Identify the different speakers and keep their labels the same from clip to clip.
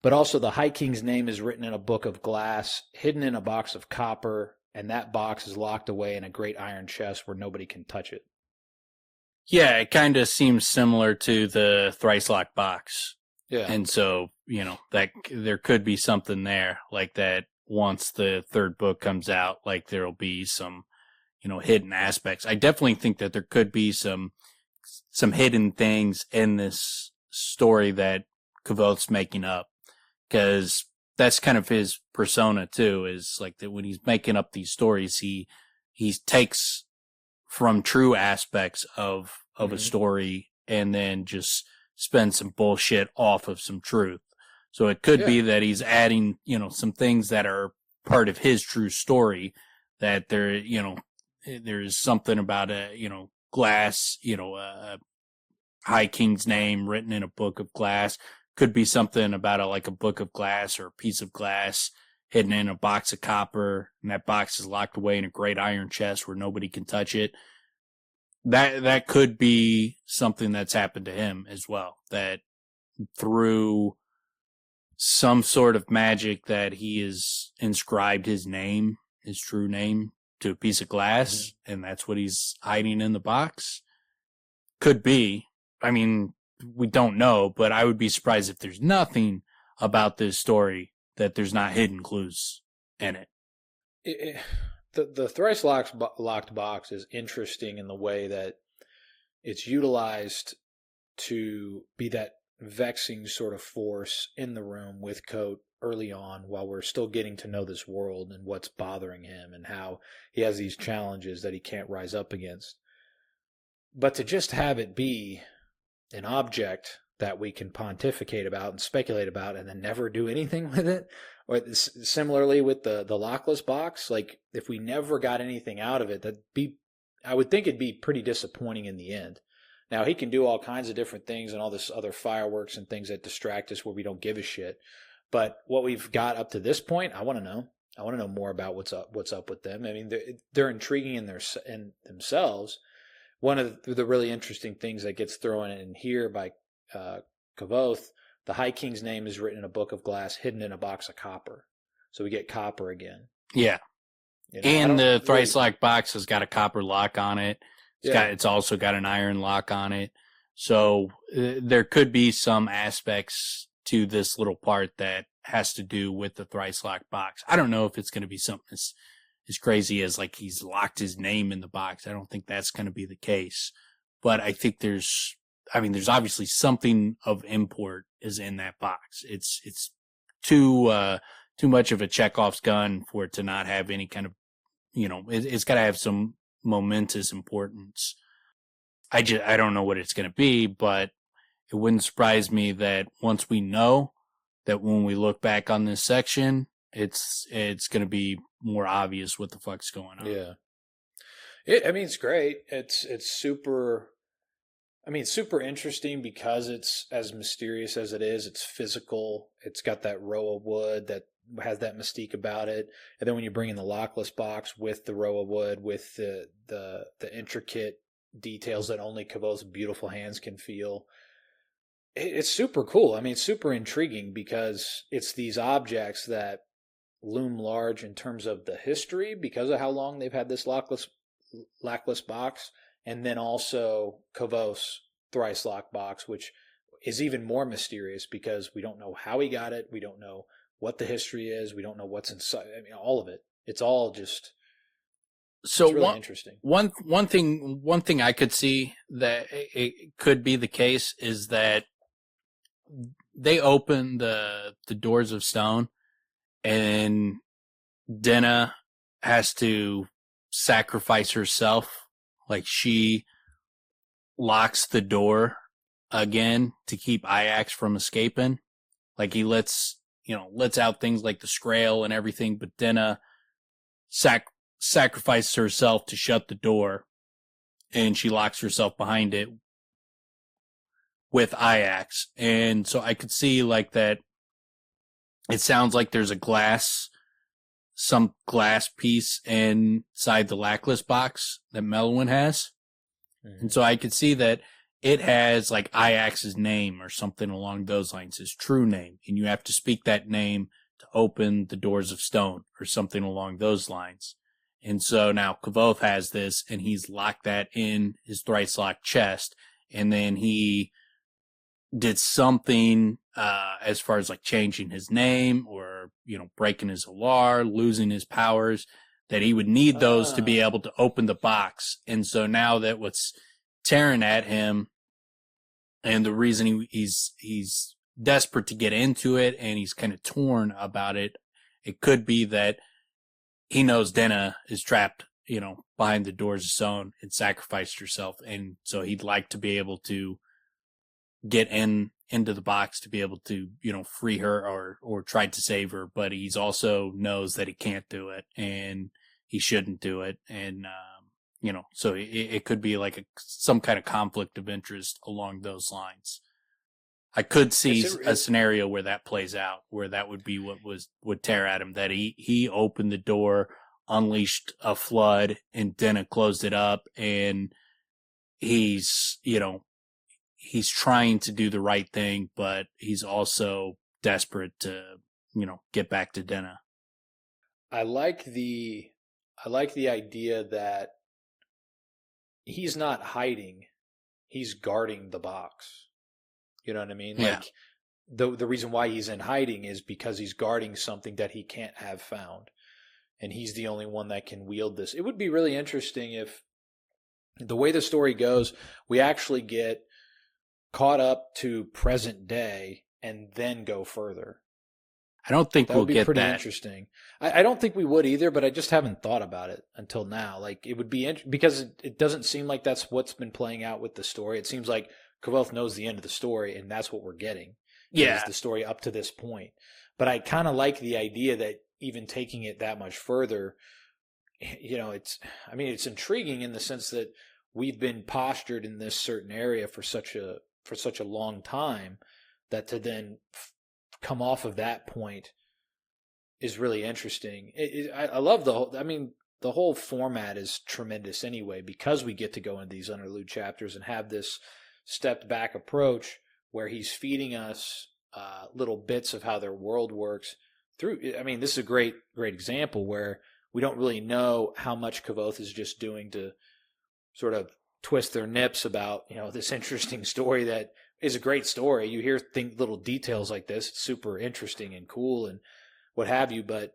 Speaker 1: But also the High King's name is written in a book of glass, hidden in a box of copper, and that box is locked away in a great iron chest where nobody can touch it.
Speaker 2: Yeah, it kind of seems similar to the Thrice locked box.
Speaker 1: Yeah.
Speaker 2: And so, that there could be something there like that once the third book comes out, like there'll be some, hidden aspects. I definitely think that there could be some hidden things in this story that Kvothe's making up, because that's kind of his persona too, is like that when he's making up these stories, he takes from true aspects of a story and then just spend some bullshit off of some truth. So it could be that he's adding, some things that are part of his true story, that there's something about glass, a High King's name written in a book of glass. Could be something about a book of glass or a piece of glass hidden in a box of copper, and that box is locked away in a great iron chest where nobody can touch it. That could be something that's happened to him as well, that through some sort of magic that he has inscribed his name, his true name, to a piece of glass, and that's what he's hiding in the box. Could be. I mean, we don't know, but I would be surprised if there's nothing about this story that there's not hidden clues in it.
Speaker 1: The Thrice locked box is interesting in the way that it's utilized to be that vexing sort of force in the room with Kvothe early on, while we're still getting to know this world and what's bothering him and how he has these challenges that he can't rise up against. But to just have it be an object that we can pontificate about and speculate about and then never do anything with it, or similarly with the lockless box, like if we never got anything out of it, I would think it'd be pretty disappointing in the end. Now, he can do all kinds of different things and all this other fireworks and things that distract us where we don't give a shit. But what we've got up to this point, I want to know. I want to know more about what's up with them. I mean, they're intriguing in themselves. One of the really interesting things that gets thrown in here by Kvothe, the High King's name is written in a book of glass, hidden in a box of copper. So we get copper again.
Speaker 2: Yeah. And the Thrice locked box has got a copper lock on it. It's also got an iron lock on it. So there could be some aspects to this little part that has to do with the Thrice locked box. I don't know if it's going to be something as crazy as like he's locked his name in the box. I don't think that's going to be the case. But I think there's obviously something of import is in that box. It's too much of a Chekhov's gun for it to not have any kind of, it's got to have some momentous importance. I don't know what it's going to be, but it wouldn't surprise me that once we know, that when we look back on this section, it's going to be more obvious what the fuck's going on.
Speaker 1: Yeah. It's great. It's super, super interesting because it's as mysterious as it is. It's physical. It's got that row of wood that has that mystique about it. And then when you bring in the lockless box with the row of wood, with the intricate details that only Kvothe's beautiful hands can feel, it's super cool. It's super intriguing because it's these objects that loom large in terms of the history because of how long they've had this lockless box, and then also Kvothe's Thrice locked box, which is even more mysterious because we don't know how he got it. We don't know what the history is. We don't know what's inside. All of it. It's all just.
Speaker 2: So
Speaker 1: it's really interesting.
Speaker 2: One thing I could see that it could be the case is that they open the doors of stone, and Denna has to sacrifice herself. Like she locks the door again to keep Ajax from escaping. Like he lets out things like the Scrael and everything, but Denna sacrifices herself to shut the door, and she locks herself behind it with Ajax. And so I could see like that. It sounds like there's some glass piece inside the lockless box that Melwyn has. Mm-hmm. And so I could see that it has like Iax's name or something along those lines, his true name, and you have to speak that name to open the doors of stone or something along those lines. And so now Kvothe has this, and he's locked that in his thrice locked chest, and then he did something as far as like changing his name or, breaking his alar, losing his powers, that he would need those to be able to open the box. And so now that what's tearing at him, and the reason he's desperate to get into it, and he's kind of torn about it, it could be that he knows Denna is trapped, behind the doors of stone and sacrificed herself, and so he'd like to be able to get into the box to be able to, free her or try to save her, but he's also knows that he can't do it and he shouldn't do it, and so it could be like some kind of conflict of interest along those lines. I could see a scenario where that plays out, where that would be what would tear at him, that he opened the door, unleashed a flood, and Denna closed it up, and he's trying to do the right thing, but he's also desperate to, get back to Denna.
Speaker 1: I like the idea that he's not hiding, he's guarding the box. You know what I mean?
Speaker 2: Yeah.
Speaker 1: Like the reason why he's in hiding is because he's guarding something that he can't have found. And he's the only one that can wield this. It would be really interesting if the way the story goes, we actually get caught up to present day and then go further.
Speaker 2: I don't think we'll get that. That would be pretty
Speaker 1: interesting. I don't think we would either, but I just haven't thought about it until now. Like, it would be because it doesn't seem like that's what's been playing out with the story. It seems like Kvothe knows the end of the story, and that's what we're getting.
Speaker 2: Yeah.
Speaker 1: Is the story up to this point. But I kind of like the idea that even taking it that much further, it's intriguing in the sense that we've been postured in this certain area for such a long time, that to then come off of that point is really interesting. I love the whole format is tremendous anyway, because we get to go into these interlude chapters and have this stepped back approach where he's feeding us little bits of how their world works through. This is a great example where we don't really know how much Kvothe is just doing to sort of twist their nips about, this interesting story that is a great story. You hear little details like this. It's super interesting and cool and what have you, but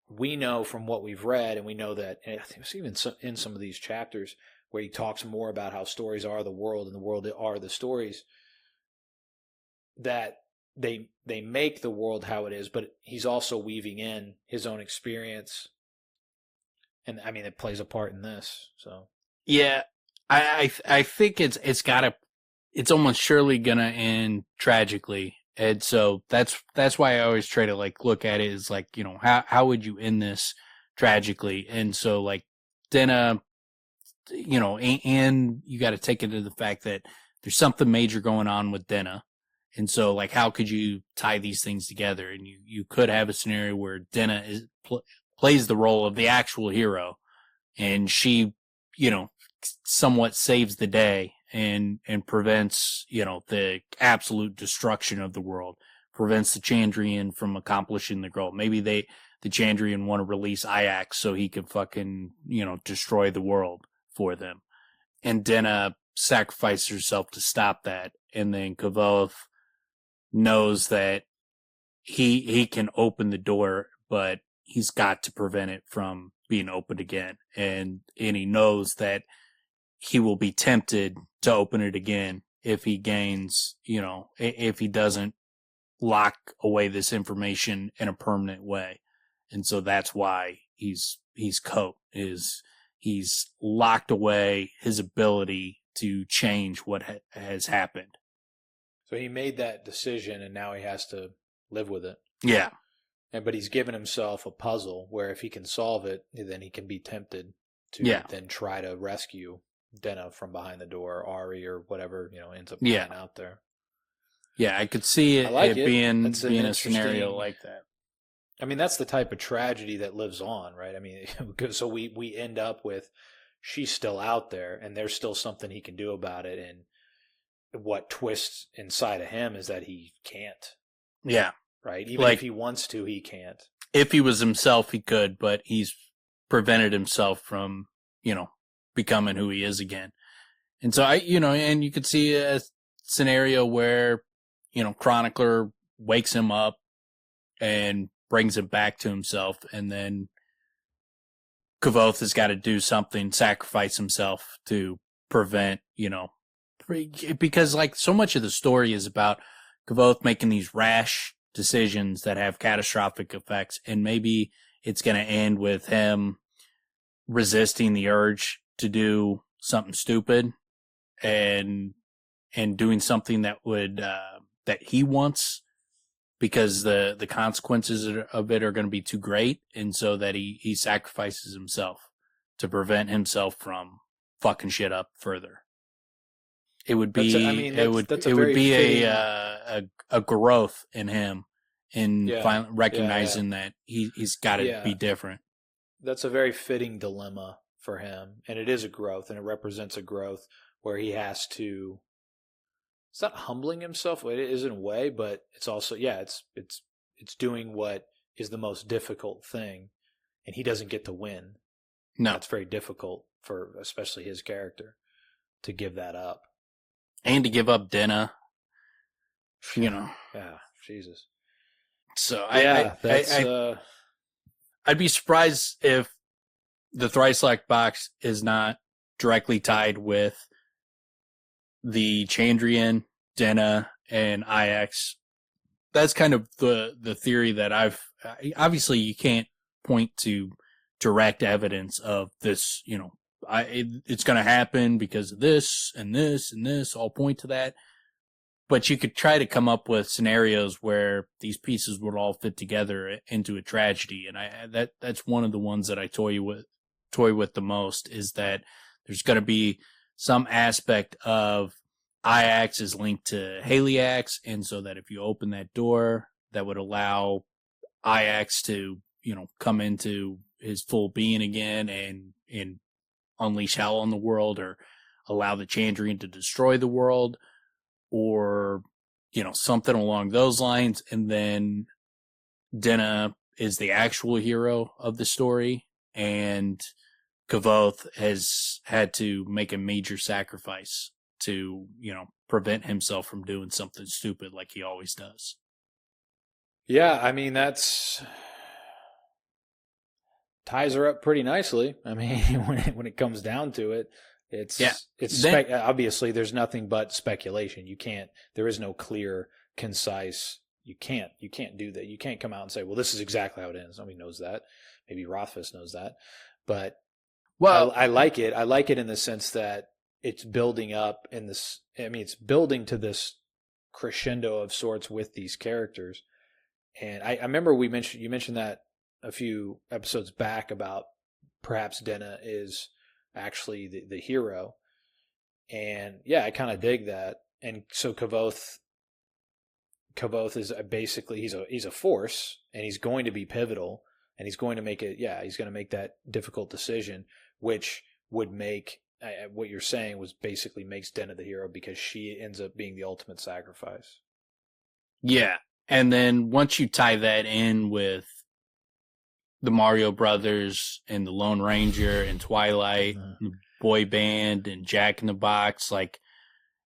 Speaker 1: we know from what we've read, and we know that, and I think it's even in some of these chapters where he talks more about how stories are the world and the world are the stories, that they make the world how it is, but he's also weaving in his own experience. And it plays a part in this. So
Speaker 2: yeah, I think it's almost surely gonna end tragically, and so that's why I always try to look at it as how would you end this tragically, and so Denna, and you got to take into the fact that there's something major going on with Denna. And so, how could you tie these things together? And you could have a scenario where Denna plays the role of the actual hero, and she, somewhat saves the day and prevents, the absolute destruction of the world, prevents the Chandrian from accomplishing the goal. Maybe the Chandrian want to release Iax so he can fucking, destroy the world for them. And Denna sacrifices herself to stop that. And then Kvothe knows that he can open the door, but he's got to prevent it from being opened again. And he knows that he will be tempted to open it again if he gains, if he doesn't lock away this information in a permanent way. And so that's why he's locked away his ability to change what has happened.
Speaker 1: So he made that decision, and now he has to live with it.
Speaker 2: Yeah.
Speaker 1: But he's given himself a puzzle where if he can solve it, then he can be tempted to then try to rescue Denna from behind the door, Ari, or whatever, ends up being out there.
Speaker 2: Yeah, I could see it being a scenario like that.
Speaker 1: That's the type of tragedy that lives on, right? So we end up with, she's still out there, and there's still something he can do about it, and what twists inside of him is that he can't.
Speaker 2: Yeah.
Speaker 1: Right? Even if he wants to, he can't.
Speaker 2: If he was himself, he could, but he's prevented himself from, becoming who he is again. And so and you could see a scenario where, Chronicler wakes him up and brings him back to himself, and then Kvothe has got to do something, sacrifice himself to prevent, because like so much of the story is about Kvothe making these rash decisions that have catastrophic effects, and maybe it's going to end with him resisting the urge to do something stupid and doing something that would that he wants, because the consequences of it are going to be too great, and so that he sacrifices himself to prevent himself from fucking shit up further. It would be a growth in him in finally recognizing that he's got to be different.
Speaker 1: That's a very fitting dilemma for him, and it is a growth, and it represents a growth where he has to. It's not humbling himself. It is in a way, but it's also it's doing what is the most difficult thing, and he doesn't get to win.
Speaker 2: No,
Speaker 1: that's very difficult for especially his character to give that up.
Speaker 2: And to give up Denna,
Speaker 1: Yeah, Jesus.
Speaker 2: So I'd be surprised if the Thrice locked box is not directly tied with the Chandrian, Denna, and IX. That's kind of the theory that obviously you can't point to direct evidence of this, it's going to happen because of this and this and this, all point to that. But you could try to come up with scenarios where these pieces would all fit together into a tragedy. And that's one of the ones that I toy with the most, is that there's going to be some aspect of Iax is linked to Haliax. And so that if you open that door, that would allow Iax to, come into his full being again and unleash hell on the world, or allow the Chandrian to destroy the world, or, something along those lines. And then Denna is the actual hero of the story, and Kvothe has had to make a major sacrifice to, prevent himself from doing something stupid like he always does.
Speaker 1: Yeah, I mean, that's ties her up pretty nicely. I mean, when it comes down to it, obviously there's nothing but speculation. There is no clear, concise, you can't do that. You can't come out and say, well, this is exactly how it ends. Nobody knows that. Maybe Rothfuss knows that. But I like it. I like it in the sense that it's building up it's building to this crescendo of sorts with these characters. And I remember you mentioned that a few episodes back about perhaps Denna is actually the hero. And I kind of dig that. And so Kvothe is basically, he's a force, and he's going to be pivotal, and he's going to make it. Yeah, he's going to make that difficult decision, which would make what you're saying was basically makes Denna the hero, because she ends up being the ultimate sacrifice.
Speaker 2: Yeah, and then once you tie that in with the Mario Brothers and the Lone Ranger and Twilight, and the boy band and Jack in the Box, like,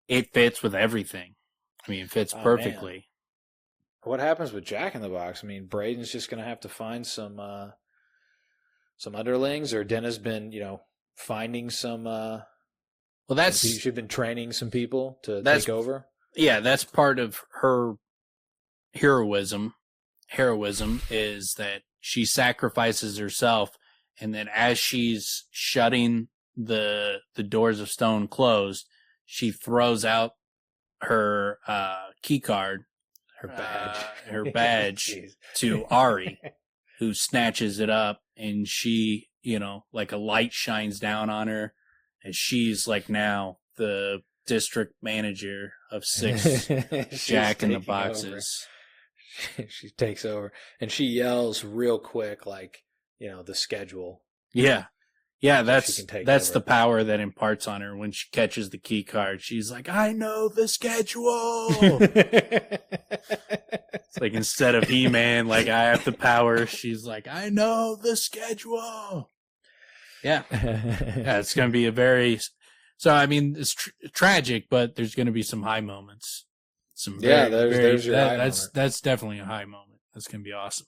Speaker 2: it fits with everything. I mean, it fits perfectly. Man.
Speaker 1: What happens with Jack in the Box? I mean, Braden's just going to have to find some underlings, or Denna's been, finding some. She's been training some people to take over.
Speaker 2: Yeah, that's part of her heroism. Heroism is that she sacrifices herself, and then as she's shutting the doors of stone closed, she throws out her key card, her badge to Ari, who snatches it up, and she, like a light shines down on her, and she's like now the district manager of 6 Jack in the Boxes.
Speaker 1: She takes over, and she yells real quick, like, the schedule.
Speaker 2: Yeah. Yeah,
Speaker 1: so she can take
Speaker 2: that's
Speaker 1: over.
Speaker 2: the power that imparts on her when she catches the key card. She's like, I know the schedule. It's like instead of He-Man, like I have the power. She's like, I know the schedule. Yeah. Yeah, it's going to be a very, so I mean, it's tragic, but there's going to be some high moments. Some very,
Speaker 1: there's your high moment.
Speaker 2: That's definitely a high moment. That's going to be awesome.